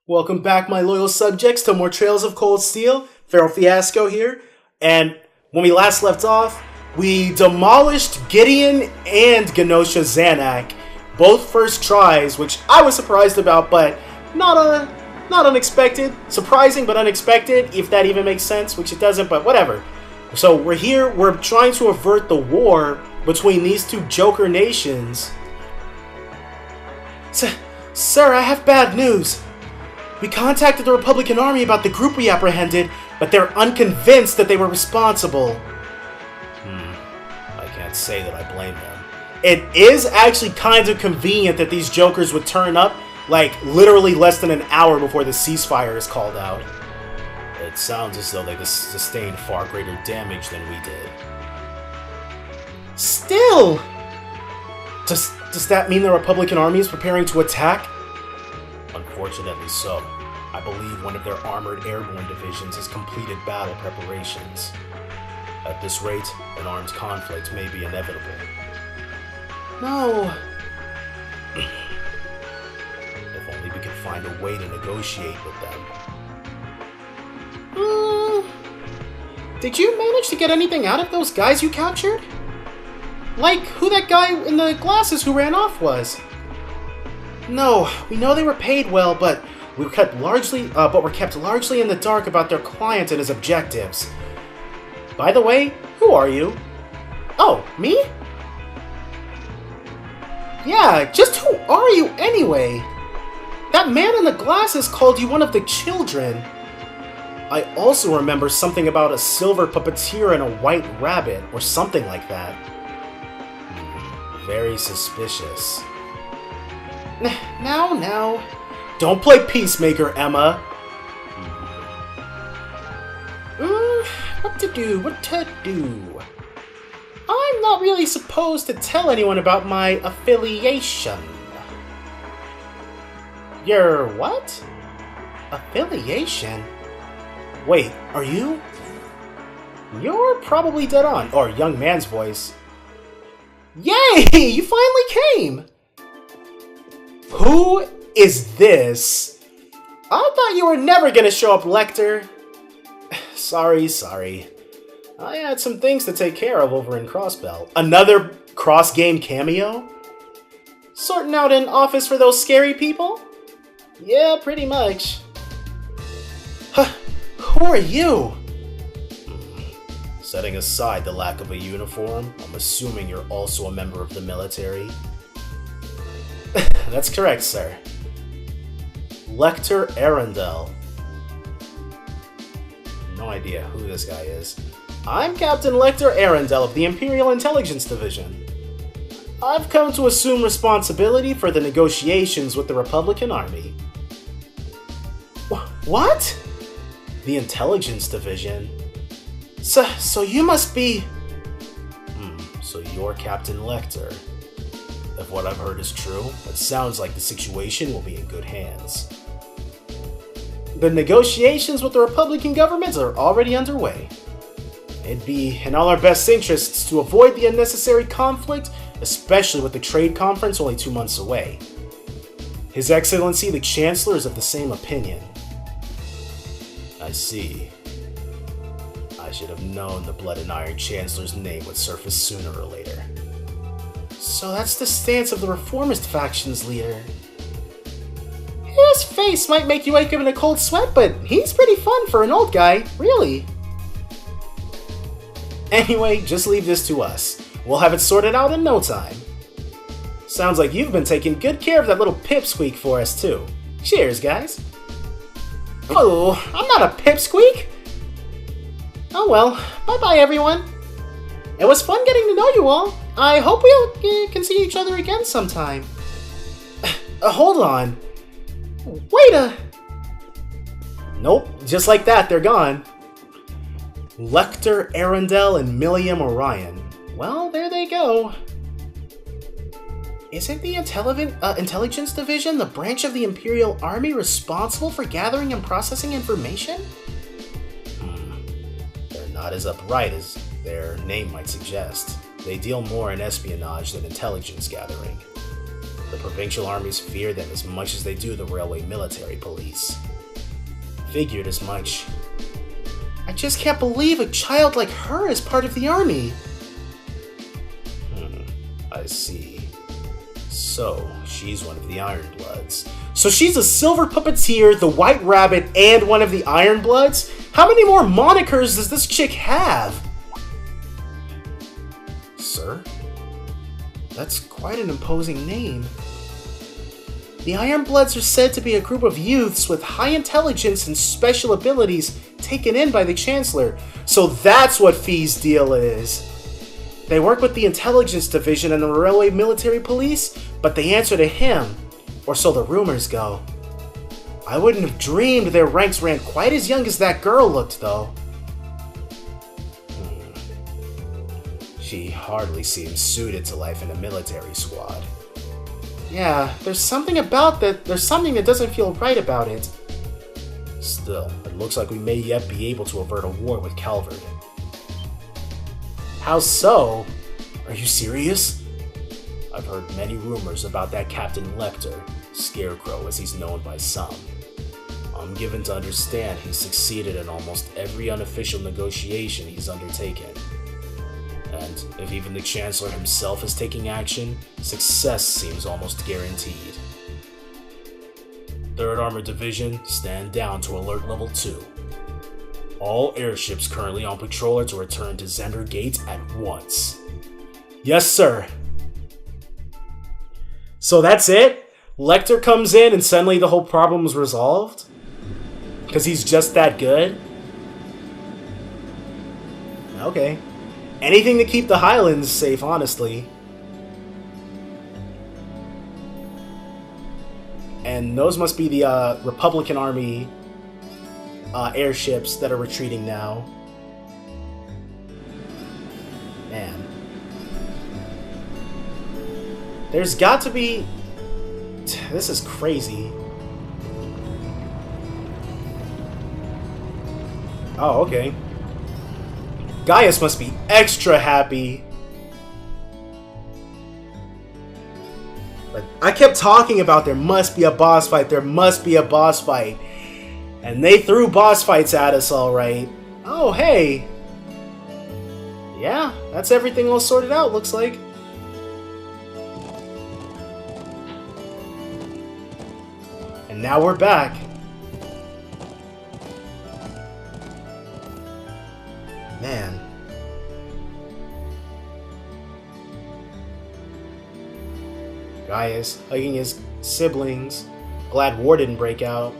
Welcome back, my loyal subjects, to more Trails of Cold Steel. Feral Fiasco here. And when we last left off, we demolished Gideon and Genosha Zanak. Both first tries, which I was surprised about, but not unexpected. Surprising, but unexpected, if that even makes sense, which it doesn't, but whatever. So we're here, we're trying to avert the war between these two Joker nations. Sir, I have bad news. We contacted the Republican Army about the group we apprehended, but they're unconvinced that they were responsible. I can't say that I blame them. It is actually kind of convenient that these Jokers would turn up, like, literally less than an hour before the ceasefire is called out. It sounds as though they sustained far greater damage than we did. Still! Does that mean the Republican Army is preparing to attack? Unfortunately so. I believe one of their armored airborne divisions has completed battle preparations. At this rate, an armed conflict may be inevitable. No. If only we could find a way to negotiate with them. Did you manage to get anything out of those guys you captured? Like who that guy in the glasses who ran off was? No, we know they were paid well, but we're kept largely in the dark about their client and his objectives. By the way, who are you? Oh, me? Yeah, just who are you anyway? That man in the glasses called you one of the children. I also remember something about a silver puppeteer and a white rabbit, or something like that. Very suspicious. Now. Don't play peacemaker, Emma. What to do? I'm not really supposed to tell anyone about my affiliation. Your what? Affiliation? Wait, are you? You're probably dead on. Or young man's voice. Yay! You finally came! Who is this? I thought you were never gonna show up, Lecter. Sorry. I had some things to take care of over in Crossbell. Another cross-game cameo? Sorting out an office for those scary people? Yeah, pretty much. Who are you? Setting aside the lack of a uniform, I'm assuming you're also a member of the military. That's correct, sir. Lecter Arundel. No idea who this guy is. I'm Captain Lecter Arundel of the Imperial Intelligence Division. I've come to assume responsibility for the negotiations with the Republican Army. What? The Intelligence Division? So you must be... So you're Captain Lecter. If what I've heard is true, it sounds like the situation will be in good hands. The negotiations with the Republican government are already underway. It'd be in all our best interests to avoid the unnecessary conflict, especially with the trade conference only 2 months away. His Excellency the Chancellor is of the same opinion. I see. I should have known the Blood and Iron Chancellor's name would surface sooner or later. So that's the stance of the reformist faction's leader. His face might make you wake up in a cold sweat, but he's pretty fun for an old guy, really. Anyway, just leave this to us. We'll have it sorted out in no time. Sounds like you've been taking good care of that little pipsqueak for us, too. Cheers, guys. Oh, I'm not a pipsqueak. Oh well, bye-bye everyone. It was fun getting to know you all. I hope we can see each other again sometime. Hold on. Wait a... Nope, just like that, they're gone. Lecter Arundel and Milliam Orion. Well, there they go. Isn't the Intelligence Division the branch of the Imperial Army responsible for gathering and processing information? They're not as upright as their name might suggest. They deal more in espionage than intelligence gathering. The The provincial armies fear them as much as they do the railway military police. Figured as much. I just can't believe a child like her is part of the army. I see. So, she's one of the Ironbloods. So she's a silver puppeteer, the White Rabbit, and one of the Ironbloods? How many more monikers does this chick have? Sir? That's quite an imposing name. The Ironbloods are said to be a group of youths with high intelligence and special abilities taken in by the Chancellor. So that's what Fee's deal is. They work with the Intelligence Division and the Railway Military Police, but they answer to him, or so the rumors go. I wouldn't have dreamed their ranks ran quite as young as that girl looked, though. She hardly seems suited to life in a military squad. Yeah, there's something that doesn't feel right about it. Still, it looks like we may yet be able to avert a war with Calvert. How so? Are you serious? I've heard many rumors about that Captain Lecter, Scarecrow as he's known by some. I'm given to understand he's succeeded in almost every unofficial negotiation he's undertaken. And if even the Chancellor himself is taking action, success seems almost guaranteed. 3rd Armored Division, stand down to Alert Level 2. All airships currently on patrol are to return to Zender Gate at once. Yes, sir. So that's it? Lecter comes in and suddenly the whole problem's resolved? Because he's just that good? Okay. Anything to keep the Highlands safe, honestly. And those must be the Republican Army airships that are retreating now. Man. There's got to be... This is crazy. Oh, okay. Gaius must be extra happy. But I kept talking about there must be a boss fight, there must be a boss fight. And they threw boss fights at us, alright. Oh, hey. Yeah, that's everything all sorted out, looks like. And now we're back. Man. Gaius hugging his siblings. Glad war didn't break out.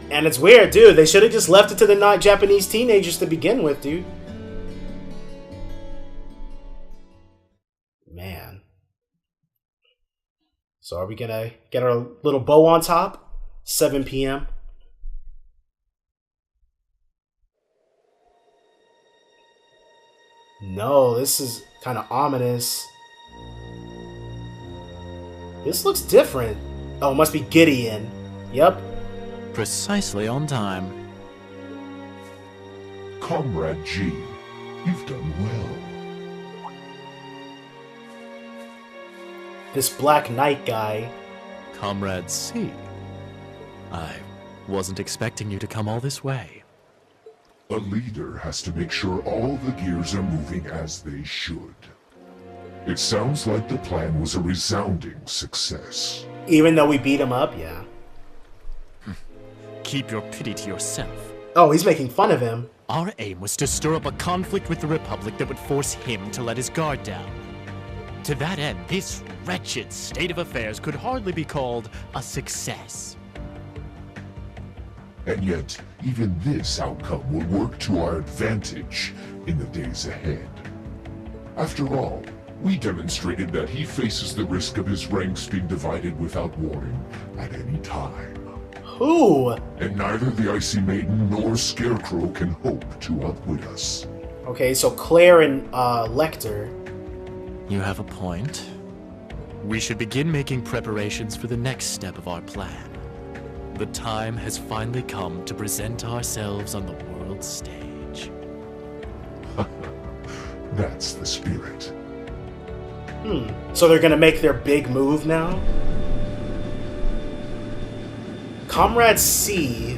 And it's weird, dude. They should have just left it to the not Japanese teenagers to begin with, dude. Man. So are we gonna get our little bow on top? 7 p.m. No, this is kind of ominous. This looks different. Oh, it must be Gideon. Yep. Precisely on time. Comrade G, you've done well. This Black Knight guy. Comrade C, I wasn't expecting you to come all this way. A leader has to make sure all the gears are moving as they should. It sounds like the plan was a resounding success. Even though we beat him up, yeah. Keep your pity to yourself. Oh, he's making fun of him. Our aim was to stir up a conflict with the Republic that would force him to let his guard down. To that end, this wretched state of affairs could hardly be called a success. And yet, even this outcome will work to our advantage in the days ahead. After all, we demonstrated that he faces the risk of his ranks being divided without warning at any time. Who? And neither the Icy Maiden nor Scarecrow can hope to outwit us. Okay, so Claire and Lecter. You have a point. We should begin making preparations for the next step of our plan. The time has finally come to present ourselves on the world stage. That's the spirit. So they're gonna make their big move now? Comrade C.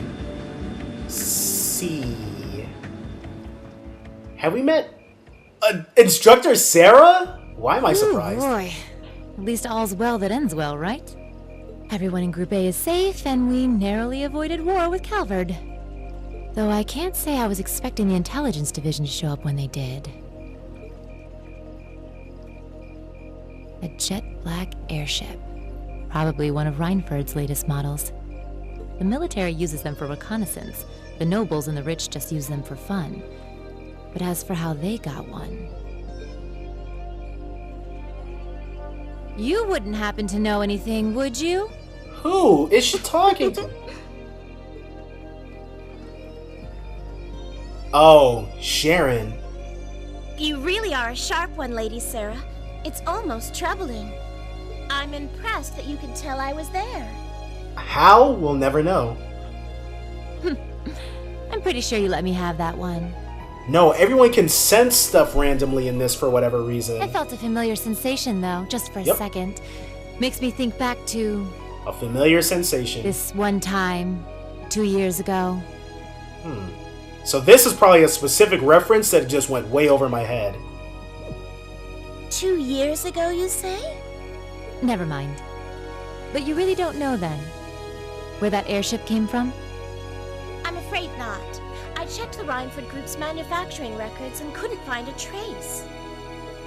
Have we met Instructor Sara? Why am I surprised? Oh boy. At least all's well that ends well, right? Everyone in Group A is safe, and we narrowly avoided war with Calvard. Though I can't say I was expecting the intelligence division to show up when they did. A jet black airship. Probably one of Reinford's latest models. The military uses them for reconnaissance. The nobles and the rich just use them for fun. But as for how they got one... You wouldn't happen to know anything, would you? Who is she talking to? Oh, Sharon. You really are a sharp one, Lady Sara. It's almost troubling. I'm impressed that you could tell I was there. How? We'll never know. I'm pretty sure you let me have that one. No, everyone can sense stuff randomly in this for whatever reason. I felt a familiar sensation, though, just for a second. Makes me think back to... A familiar sensation. This one time, 2 years ago. So this is probably a specific reference that just went way over my head. 2 years ago, you say? Never mind. But you really don't know, then, where that airship came from? I'm afraid not. I checked the Reinford Group's manufacturing records and couldn't find a trace.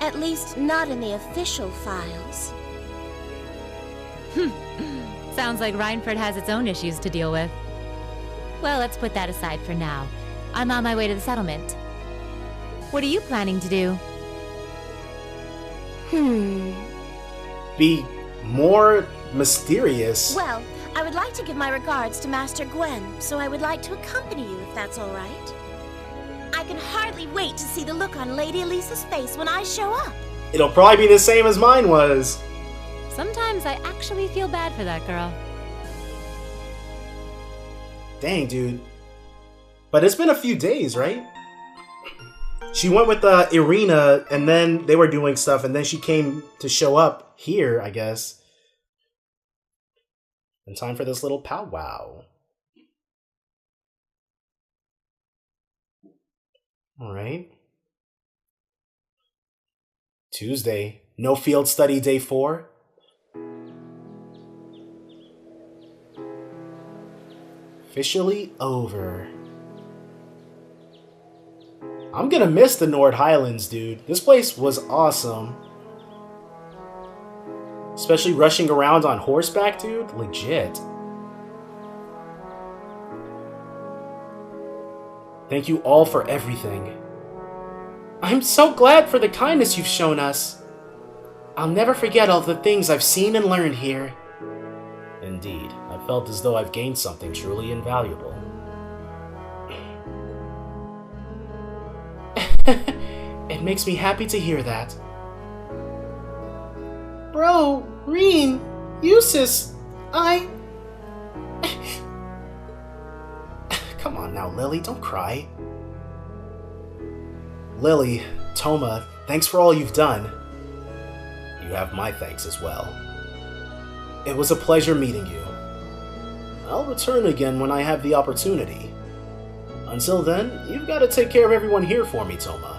At least, not in the official files. Sounds like Reinford has its own issues to deal with. Well, let's put that aside for now. I'm on my way to the settlement. What are you planning to do? Be more mysterious. Well, I would like to give my regards to Master Gwen, so I would like to accompany you if that's all right. I can hardly wait to see the look on Lady Elisa's face when I show up. It'll probably be the same as mine was. Sometimes I actually feel bad for that girl. Dang, dude. But it's been a few days, right? She went with Irina, and then they were doing stuff, and then she came to show up here, I guess. In time for this little powwow. Alright. Tuesday. No field study day 4. Officially over. I'm gonna miss the Nord Highlands, dude. This place was awesome. Especially rushing around on horseback, dude. Legit. Thank you all for everything. I'm so glad for the kindness you've shown us. I'll never forget all the things I've seen and learned here. Indeed, I felt as though I've gained something truly invaluable. It makes me happy to hear that. Bro, Reen, Eustace, Come on now, Lily, don't cry. Lily, Toma, thanks for all you've done. You have my thanks as well. It was a pleasure meeting you. I'll return again when I have the opportunity. Until then, you've got to take care of everyone here for me, Toma.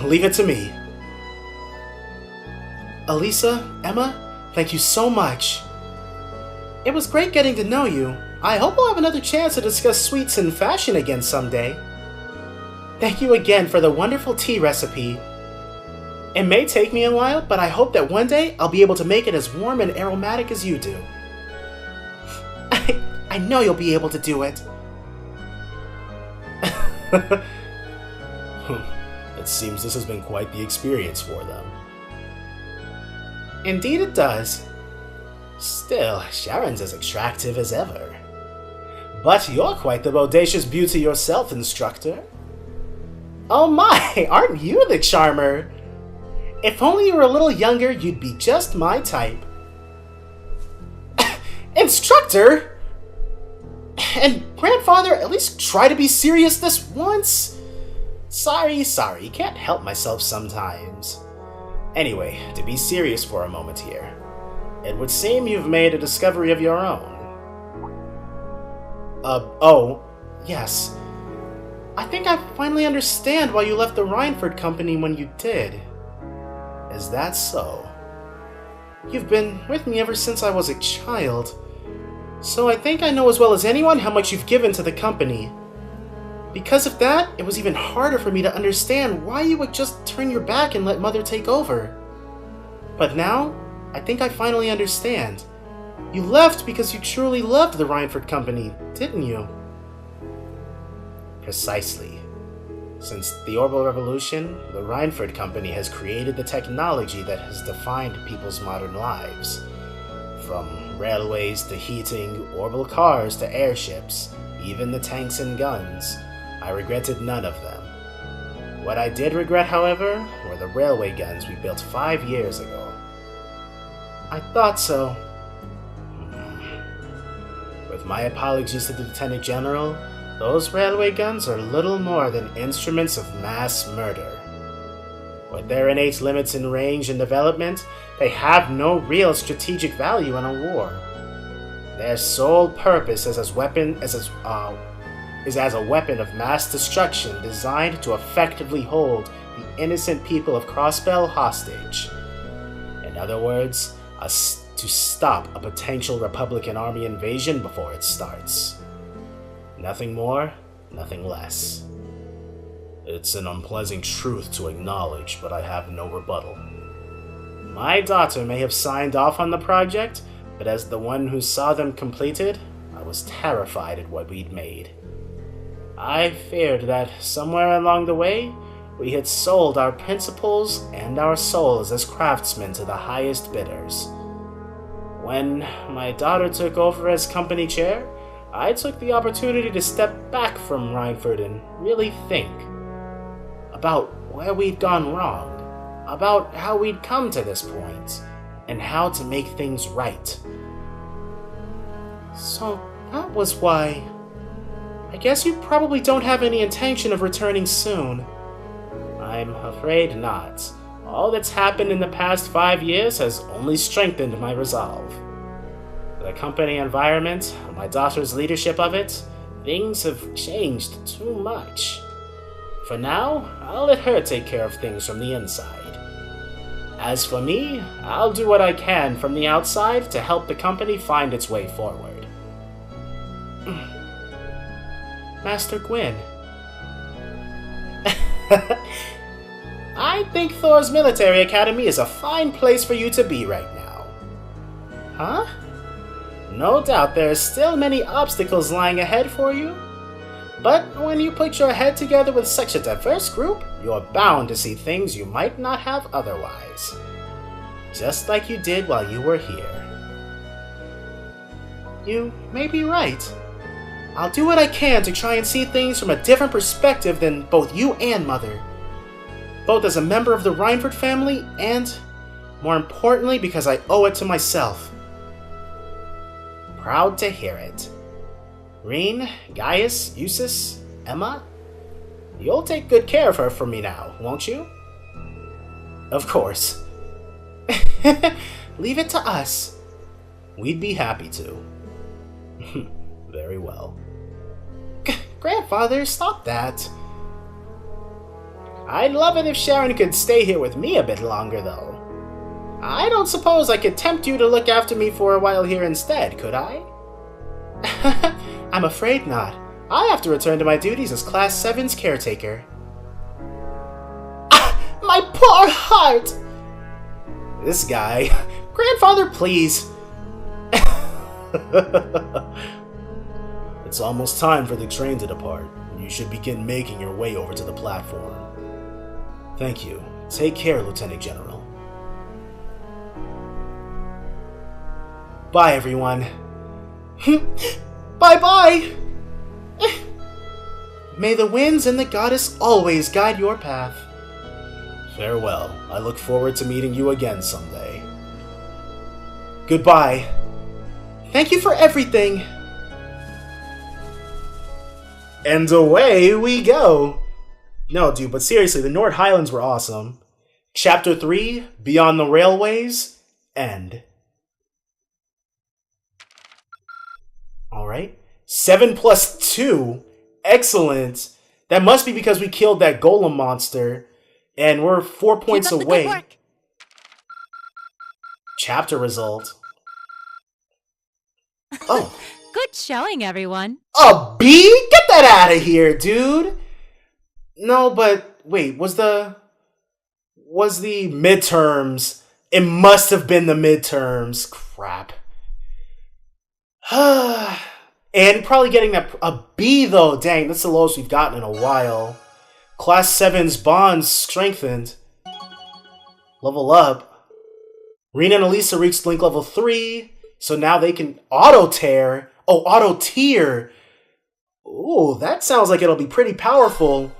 Leave it to me. Elisa, Emma, thank you so much. It was great getting to know you. I hope we'll have another chance to discuss sweets and fashion again someday. Thank you again for the wonderful tea recipe. It may take me a while, but I hope that one day I'll be able to make it as warm and aromatic as you do. I know you'll be able to do it. It seems this has been quite the experience for them. Indeed it does. Still, Sharon's as attractive as ever. But you're quite the bodacious beauty yourself, Instructor. Oh my, aren't you the charmer? If only you were a little younger, you'd be just my type. Instructor! And Grandfather, at least try to be serious this once. Sorry, can't help myself sometimes. Anyway, to be serious for a moment here. It would seem you've made a discovery of your own. Oh, yes. I think I finally understand why you left the Rhineford Company when you did. Is that so? You've been with me ever since I was a child, so I think I know as well as anyone how much you've given to the company. Because of that, it was even harder for me to understand why you would just turn your back and let Mother take over. But now, I think I finally understand. You left because you truly loved the Rhineford Company, didn't you? Precisely. Since the Orbital Revolution, the Rhineford Company has created the technology that has defined people's modern lives. From railways to heating, orbital cars to airships, even the tanks and guns, I regretted none of them. What I did regret, however, were the railway guns we built 5 years ago. I thought so. With my apologies to the Lieutenant General, those railway guns are little more than instruments of mass murder. With their innate limits in range and development, they have no real strategic value in a war. Their sole purpose is as a weapon of mass destruction designed to effectively hold the innocent people of Crossbell hostage. In other words, to stop a potential Republican army invasion before it starts. Nothing more, nothing less. It's an unpleasant truth to acknowledge, but I have no rebuttal. My daughter may have signed off on the project, but as the one who saw them completed, I was terrified at what we'd made. I feared that somewhere along the way, we had sold our principles and our souls as craftsmen to the highest bidders. When my daughter took over as company chair, I took the opportunity to step back from Rhineford and really think about where we'd gone wrong, about how we'd come to this point, and how to make things right. So that was why. I guess you probably don't have any intention of returning soon. I'm afraid not. All that's happened in the past 5 years has only strengthened my resolve. The company environment, my daughter's leadership of it, things have changed too much. For now, I'll let her take care of things from the inside. As for me, I'll do what I can from the outside to help the company find its way forward. Master Gwen. I think Thor's Military Academy is a fine place for you to be right now. Huh? No doubt there are still many obstacles lying ahead for you. But when you put your head together with such a diverse group, you're bound to see things you might not have otherwise. Just like you did while you were here. You may be right. I'll do what I can to try and see things from a different perspective than both you and Mother. Both as a member of the Rhineford family and, more importantly, because I owe it to myself. Proud to hear it. Reen, Gaius, Eustace, Emma? You'll take good care of her for me now, won't you? Of course. Leave it to us. We'd be happy to. Very well. Grandfather, stop that. I'd love it if Sharon could stay here with me a bit longer, though. I don't suppose I could tempt you to look after me for a while here instead, could I? I'm afraid not. I have to return to my duties as Class 7's caretaker. My poor heart! This guy. Grandfather, please. It's almost time for the train to depart. You should begin making your way over to the platform. Thank you. Take care, Lieutenant General. Bye, everyone. Bye-bye! May the winds and the goddess always guide your path. Farewell. I look forward to meeting you again someday. Goodbye. Thank you for everything. And away we go. No, dude, but seriously, the Nord Highlands were awesome. Chapter 3, Beyond the Railways, end. Alright. 7 plus 2. Excellent. That must be because we killed that golem monster. And we're 4 points Keep up the away. good work. Chapter result. Oh. Good showing, everyone. A B? Get that out of here, dude. No, but wait, was the midterms? It must have been the midterms. Crap. And probably getting a B though. Dang, that's the lowest we've gotten in a while. Class 7's bonds strengthened. Level up. Rena and Elisa reached Link level 3, so now they can auto tear. Oh, auto tier. Ooh, that sounds like it'll be pretty powerful.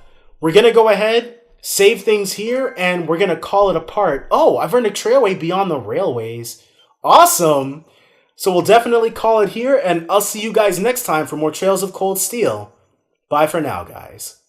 We're gonna go ahead, save things here, and we're gonna call it a part. Oh, I've earned a trailway beyond the railways. Awesome. So we'll definitely call it here, and I'll see you guys next time for more Trails of Cold Steel. Bye for now, guys.